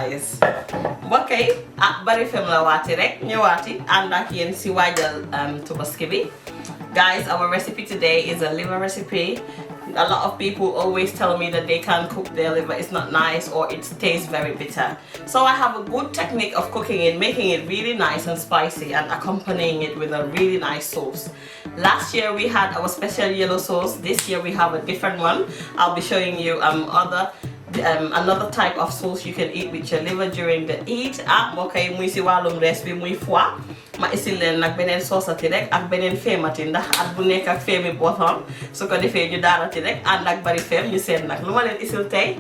guys. Okay, Barrifemme la waati rek ñëwaati ànd ak yéen si waajal Tabaski bi. Guys, our recipe today is a liver recipe. A lot of people always tell me that they can't cook their liver, it's not nice or it tastes very bitter. So I have a good technique of cooking it, making it really nice and spicy and accompanying it with a really nice sauce. Last year we had our special yellow sauce. This year we have a different one. I'll be showing you another type of sauce you can eat with your liver during the Eid. Okay, muy si walum recipe muy foie. Ma isil leen nag beneen soosati rek ak beneen féemati ndax at bu nekk ak féemi boppam su ko defee ñu daarati rek ànd ak Barrifemme ñu seen nag lu ma leen isil tey.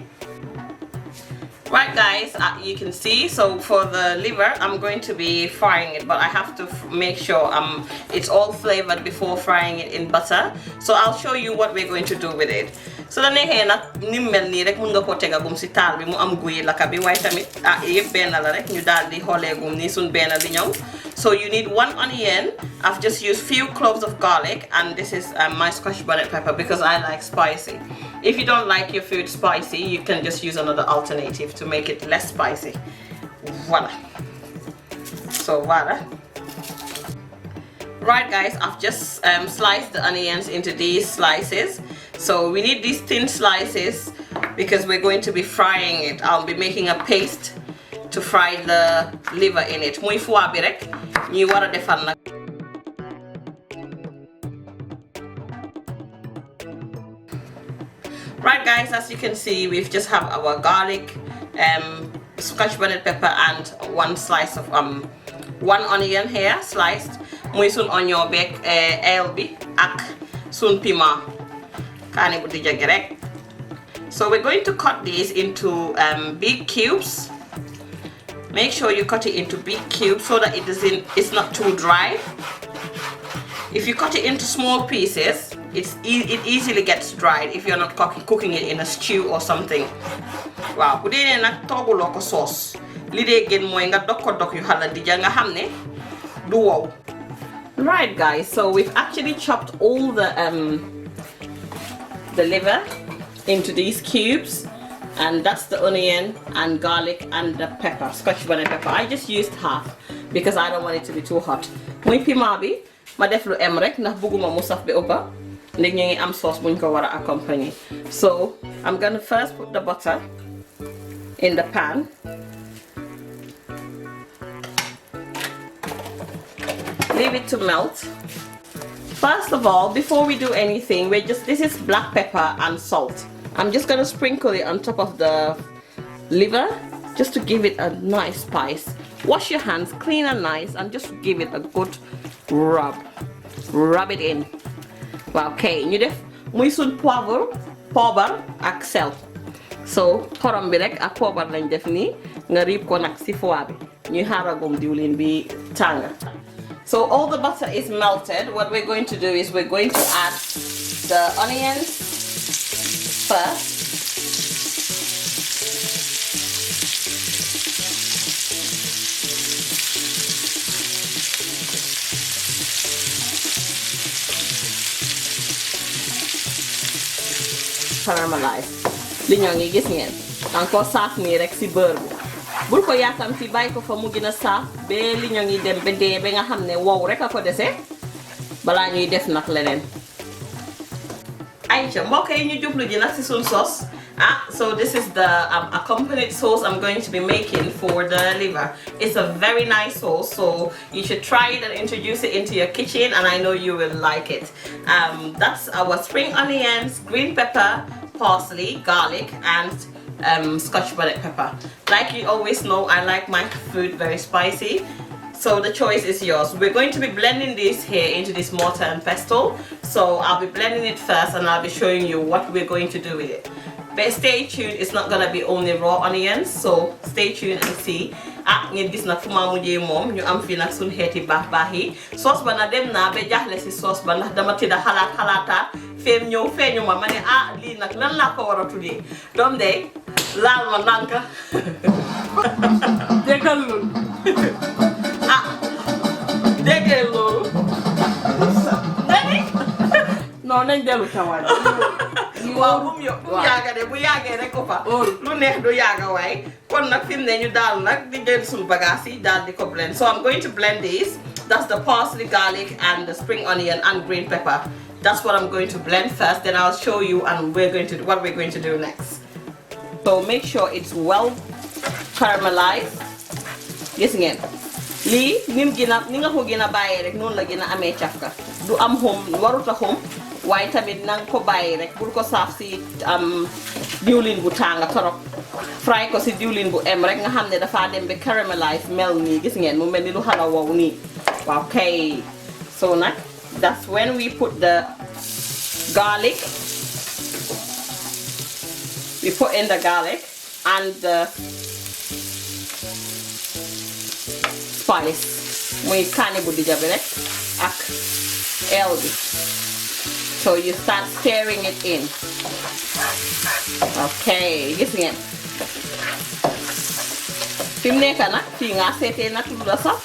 Right guys, you can see, so for the liver I'm going to be frying it, but I have to make sure it's all flavored before frying it in butter. So I'll show you what we're going to do with it. So the neexee nag ni mel nii rek mun nga ko tegagum si taal bi mu am guyi laka bi waaye tamit yëpp benn la rek ñu daal di xooleegum nii suñ benn di ñëw. So you need 1 onion. I've just used few cloves of garlic, and this is my Scotch bonnet pepper because I like spicy. If you don't like your food spicy, you can just use another alternative to make it less spicy. Voila. So voila. Right guys, I've just sliced the onions into these slices. So we need these thin slices because we're going to be frying it. I'll be making a paste to fry the liver in it. Muy foie bi rek ñi wara defal nak. Right guys, as you can see, we've just have our garlic, Scotch bonnet pepper, and 1 slice of 1 onion here sliced. Muy sun onion bek el bi ak sun piment. Kaane bu dija rek. So we're going to cut these into big cubes. Make sure you cut it into big cubes so that it's not too dry. If you cut it into small pieces, it easily gets dried if you're not cooking it in a stew or something. Wow, bu dee nak togguloo ko sauce li dee gën mooy nga dog ko dog yu xala dija nga xam ne du wow. Right guys, so we've actually chopped all the liver into these cubes. And that's the onion and garlic and the pepper, Scotch bonnet pepper. I just used half because I don't want it to be too hot. Muy piment bi ma def lu em rek ndax bëgguma mu saf bi ëppa ndég ñu ngi am sauce buñ ko wara accompagner. So I'm gonna first put the butter in the pan. Leave it to melt. First of all, before we do anything, this is black pepper and salt. I'm just gonna sprinkle it on top of the liver just to give it a nice spice. Wash your hands clean and nice and just give it a good rub. Rub it in. Wow, okay, ñu def muy sun poivre, poobar ak sel. So xorom bi rek ak poobar lañ def nii nga riib ko nag si foie bi ñuy xaaragum diwlin bi tàng. So all the butter is melted. What we're going to do is we're going to add the onions first. Caramelize. Li ñoo ngi gis ngeen. Encore saaf nii rek si beurre bi. Bul ko yaakam ci bàyyi ko fa mu gën a saaf ba li ñoo ngi dem ba dee ba nga xam ne wow rek a ko dese balaa ñuy def nag leneen. Ayca mbokk yi ñu jublu ji nag si sun sauce. So this is the accompanied sauce I'm going to be making for the liver. It's a very nice sauce, so you should try it and introduce it into your kitchen, and I know you will like it. That's our spring onions, green pepper, parsley, garlic, and Scotch bonnet pepper. Like you always know, I like my food very spicy. So the choice is yours. We're going to be blending this here into this mortar and pestle. So I'll be blending it first and I'll be showing you what we're going to do with it. But stay tuned, it's not gonna be only raw onions, so stay tuned and see. Ngeen gis nag fu ma mujjee moom ñu am fi nag suñ xeeti baax yi sauce ba na dem naa ba jaaxle si sauce ba ndax dama tëdda xalaataat feem ñëw feeñu ma ne lii nag lan laa ko war a tuddee doom day laal ma nanka déggal loolu déggee loolu non nañ dellu tawaat waaw bu yàgga de bu yàggee rek ko fa lu neex du yàgga waay kon nag fi mu ne ñu daal nag di jël suñu bagage yi daal di ko blend. So I'm going to blend these. That's the parsley, garlic and the spring onion and green pepper. That's what I'm going to blend first, then I'll show you and what we're going to do next. So make sure it's well caramelized. Gis ngeen lii ni nga ko gën a bàyyee rek noonu la gën a amee cafka du am xom waruta xom waaye tamit nanga ko bàyyi rek bul ko saaf si diwlin bu tàng torop fry ko si diwlin bu em rek nga xam ne dafa dem ba caramelize mel nii gis ngeen mu mel ni lu xala wow nii waaw kay. So nag that's when we put the garlic. We put in the garlic and the spice. Muy kaani bu dija bi rek ak el bi. So you start stirring it in. Okay, gis ngeen. Fi mu nekk nag fii nga seetee nag lu la sax.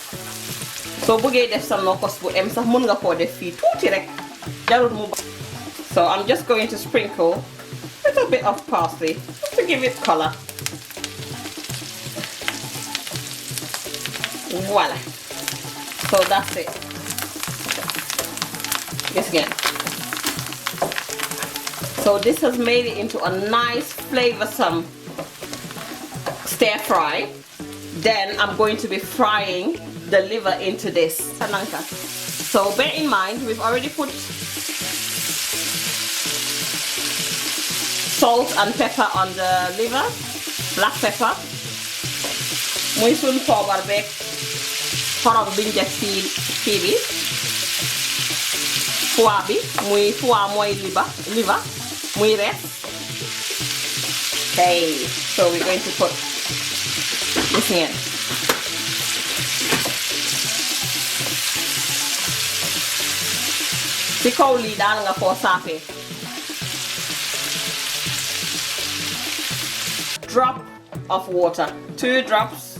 So bëggee def sa nokkos bu em sax mën nga koo def fii tuuti rek jarul mu. So I'm just going to sprinkle a little bit of parsley just to give it color. Voila. So that's it. Yes, again. So this has made it into a nice flavorsome stir fry. Then I'm going to be frying the liver into this. So bear in mind we've already put salt and pepper on the liver, black pepper. Muy sun poobar beeg xorom biñ def fii bi foie bi muy foie mooy liver muy res. Okay, so we're going to put this in. Si kaw lii daal nga koo saafee. Drop of water, 2 drops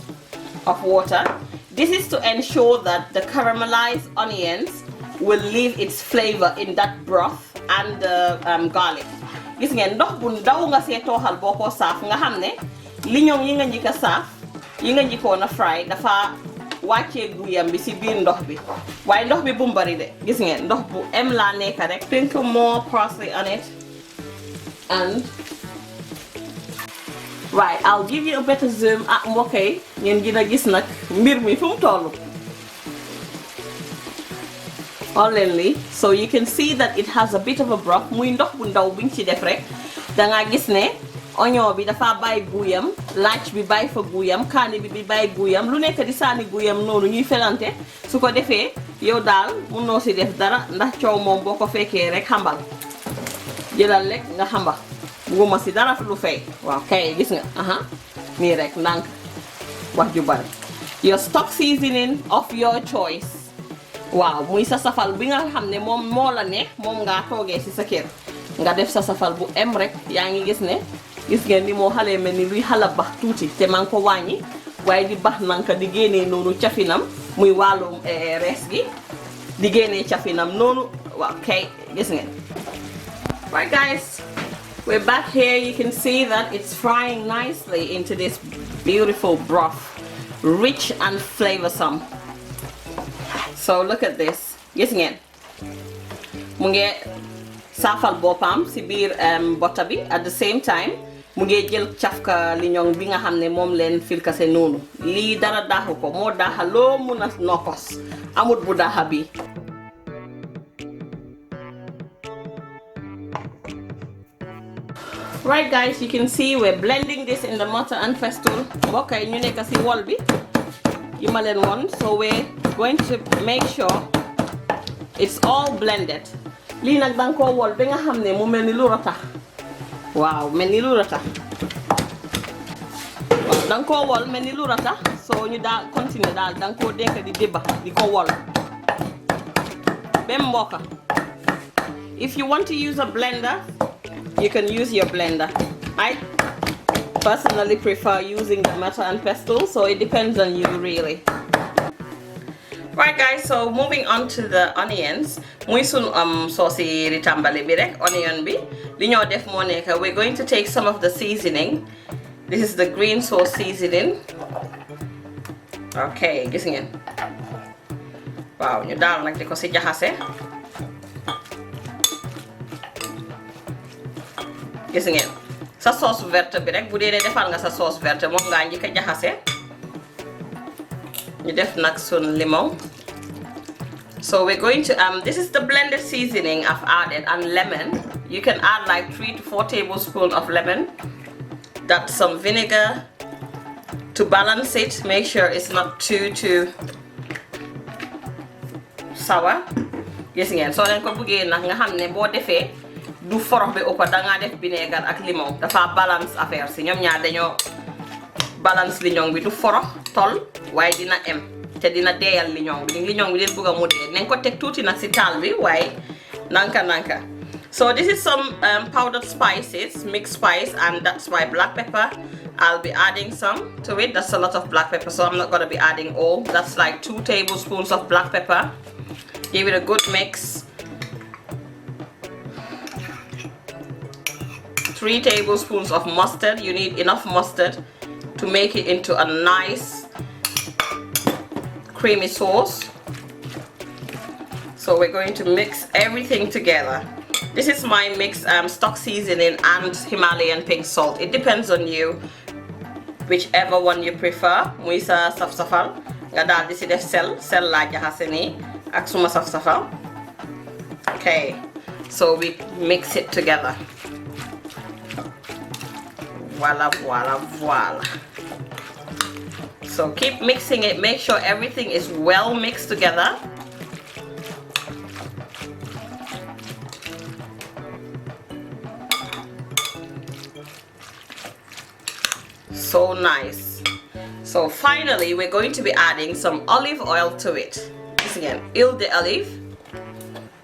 of water. This is to ensure that the caramelized onions will leave its flavor in that broth and the garlic. Gis ngeen ndox bu ndaw nga see tooxal boo ko saaf nga xam ne liñoŋ yi nga njëkk a saaf yi nga njëkkoon a fry dafa wàccee guyam bi si biir ndox bi waaye ndox bi bu mu bari de gis ngeen ndox bu em laa nekk rek. Sprinkle more parsley on it and right, I'll give you a better zoom ak mbokk yi ngeen gën a gis nag mbir mi fu mu tollu. Only so you can see that it has a bit of a broth. Muy ndox bu ndaw biñ ci def rek da nga gis ne oignon bi dafa bàyyi guyam, laaj bi bàyyi fa guyam, kaani bi bàyyi guyam, lu nekk di sànni guyam noonu ñuy felante su ko defee yow daal mënoo si def dara ndax coow moom boo ko fekkee rek xambal jëlal rek nga xamba bugguma si dara lu fay. Waaw kay gis nga nii rek ndànk wax ju bari. Your stock seasoning of your choice. Waaw muy sa safal bi nga xam ne moom moo la neex moom ngaa toogee si sa kër nga def sa safal bu em rek yaa ngi gis ne gis ngeen ni moo xalee mel ni luy xala bax tuuti te man ko wàññi waaye di bax nanka di génnee noonu cafinam muy wàllum rees gi di génnee cafinam noonu. Waaw kay gis ngeen. Right guys, we're back here. You can see that it's frying nicely into this beautiful broth, rich and flavorsome. So look at this. Gis ngeen mu ngi saafal boppam si biir bota bi at the same time mu ngi jël cafka liñoŋ bi nga xam ne moom leen filkase noonu. Lii dara daaxu ko moo daaxa loo mun a nokkos amut bu daaxa bi. Right guys, you can see we're blending this in the mortar and pestle. Okay, ñu nekk si wol bi yi ma leen woon. So we're going to make sure it's all blended. Lii nag danga koo wol ba nga xam ne mu mel ni lu ratax. Waaw mel ni lu ratax. Waaw danga koo wol mel ni lu ratax. So ñu daal continuer daal danga koo dénk di débba di ko wol ba mbokka. If you want to use a blender, you can use your blender. I personally prefer using the mortar and pestle, so it depends on you really. Right guys, so moving on to the onions. Muy sun saucy ritambale bi rek, onion bi. Li ñoo def mo nekk, we're going to take some of the seasoning. This is the green sauce seasoning. Okay, gis ngeen. Wow, ñu daal nak di ko ci jaxase. Gis ngeen. Sa sauce verte bi rek bu dee defal nga sa sauce verte moom nga njëkk a jaxase. You def nak sun limon. So we're going to this is the blended seasoning I've added, and lemon. You can add like 3 to 4 tablespoons of lemon. That's some vinegar to balance it. Make sure it's not too sour. Yes ngeen. So len ko bëggee nak nga xamné bo défé du forox bi uko da nga def vinaigre ak limon. Dafa balance affaire ci ñom ñaar dañoo balance liñong bi du forox tol waaye dina te dina deyal liñong bi den bëgg mu dee nañ ko tek tuuti nag ci taal bi waaye nanka. So this is some powdered spices, mixed spice, and that's my black pepper. I'll be adding some to it. That's a lot of black pepper, so I'm not gonna be adding all. That's like 2 tablespoons of black pepper. Give it a good mix. 3 tablespoons of mustard. You need enough mustard to make it into a nice creamy sauce. So we're going to mix everything together. This is my mix stock seasoning and Himalayan pink salt. It depends on you, whichever one you prefer. Muy sa saf-safal nga daal di si def sel la jaxase ni ak suma saf-safal. Okay, so we mix it together. Voila. So keep mixing it, make sure everything is well mixed together. So nice. So finally we're going to be adding some olive oil to it. This again, huile d'olive.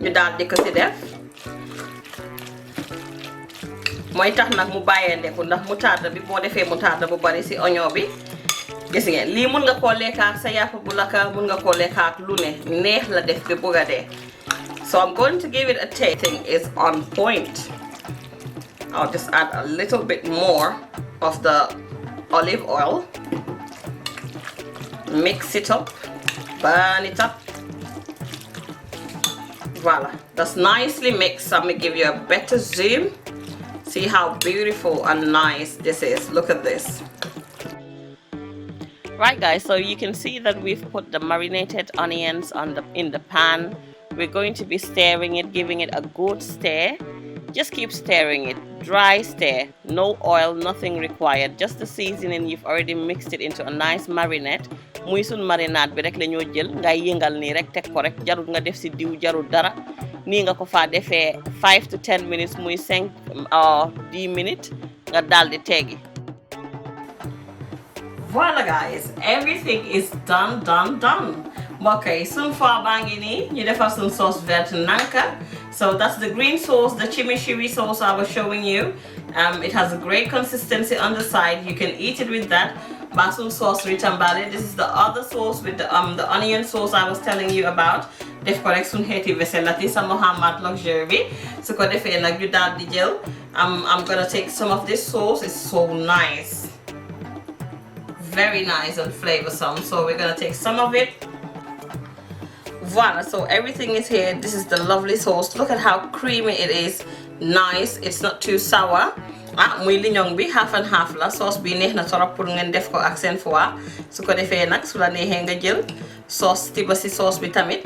Ñu daal di ko ci def. Moy tax nak mu bayendeku ndax moutarde bi bo defé moutarde bu bari ci oignon bi. Gis ngeen lii mun nga koo lekka ak sa yàpp bu laka, mun nga koo lekka ak lu ne neex la def bi bëgga dee. So I'm going to give it a taste. Thing is on point. I'll just add a little bit more of the olive oil. Mix it up, burn it up. Voila, that's nicely mixed. I'm gonna give you a better zoom. See how beautiful and nice this is. Look at this. Right guys, so you can see that we've put the marinated onions in the pan. We're going to be stirring it, giving it a good stir. Just keep stirring it, dry stir, no oil, nothing required, just the seasoning. You've already mixed it into a nice marinade. Muy sun marinade bi rek la ñoo jël nga yëngal ni rek tek ko rek, jarul nga def ci diw, jarul dara. Ni nga ko fa defee 5 to 10 minutes, muy 5 or 10 minutes nga daldi teggi. Voila guys, everything is done. Okay, sun foie bangi ni ñu defar sun sauce verte nanka. So that's the green sauce, the chimichurri sauce I was showing you. It has a great consistency on the side. You can eat it with that. Basun sauce ritambale. This is the other sauce with the onion sauce I was telling you about. Def ko rek sun xeeti veselati sa Mohammed luxury. So ko defee nag ñu daal di jël. I'm gonna take some of this sauce. It's so nice. Very nice and flavorsome. So we're gonna take some of it. Voila, so everything is here. This is the lovely sauce. Look at how creamy it is. Nice. It's not too sour. Muy liñong bi half and half la. Sauce bi neex na torop pour ngeen def ko ak seen foie. Su ko defee nag su la neexee nga jël sauce tiba si sauce bi tamit.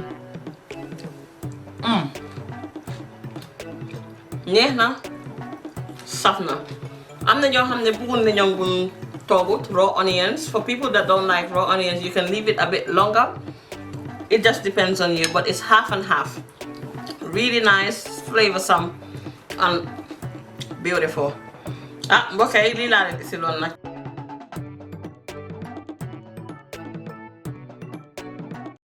Neex na, saf na. Am na ñoo xam ne bëgguñ liñong bu toogut, raw onions. For people that don't like raw onions, you can leave it a bit longer. It just depends on you, but it's half and half. Really nice, flavorsome, and beautiful. Okay, lii laa leen isi loon nag.